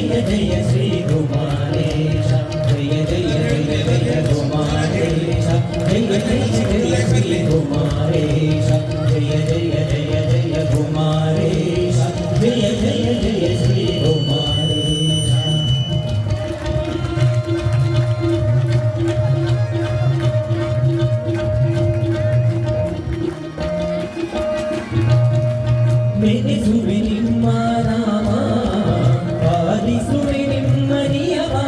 जय जय श्री कुमारेश जय जय जय जय कुमारेश जय जय जय श्री कुमारेश जय जय जय जय कुमारेश जय जय जय श्री कुमारेश मेरे सुबह निम्मा नामा पालिसुवे निम्मनियमा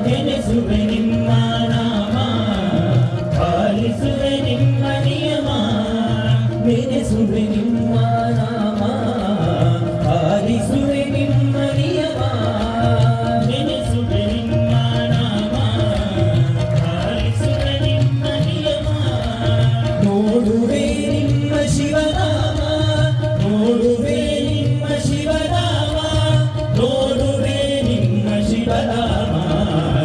मेरे सुबह निम्मा नामा पालिसुवे निम्मनियमा मेरे सुबह निम्मा नामा पालिसुवे निम्मनियमा मेरे सुबह निम्मा नामा पालिसुवे निम्मनियमा नोडुवे निम्म शिवनाम ನೋಡುವೆ ನಿಮ್ಮ ಶಿವನಾಮ ನೋಡುವೆ ನಿಮ್ಮ ಶಿವನಾಮ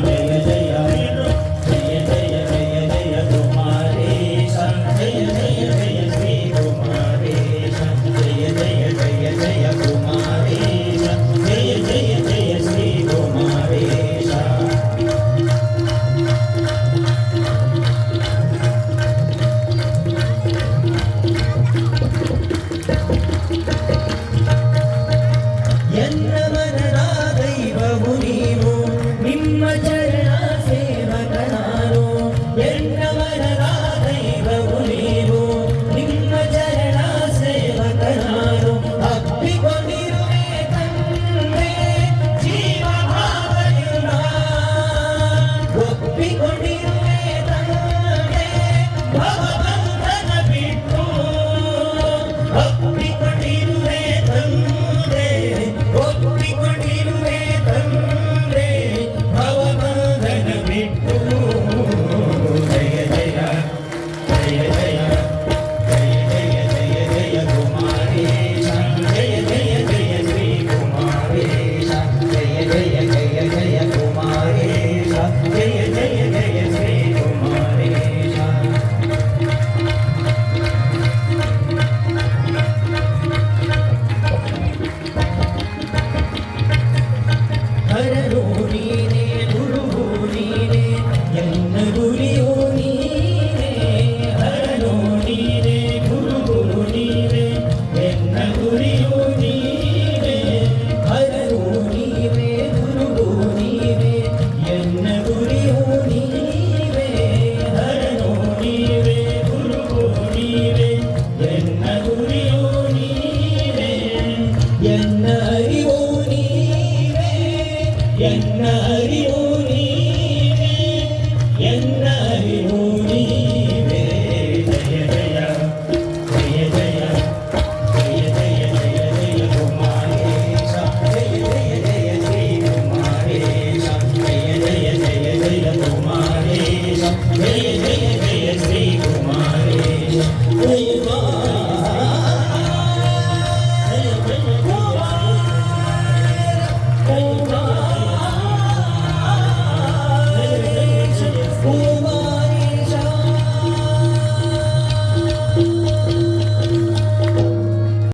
ಜಯ ಜಯ ಜಯ ಜಯ ಜಯ ಜಯ ಕುಮಾರೇಶ ಜಯ ಜಯ ಜಯ ಶ್ರೀ ಕುಮಾರೇಶ ಜಯ ಜಯ ಜಯ ಜಯ ಕುಮಾರೇಶ ಜಯ ಜಯ ಜಯ ಶ್ರೀ ಕುಮಾರೇಶ என்ன அறிவோ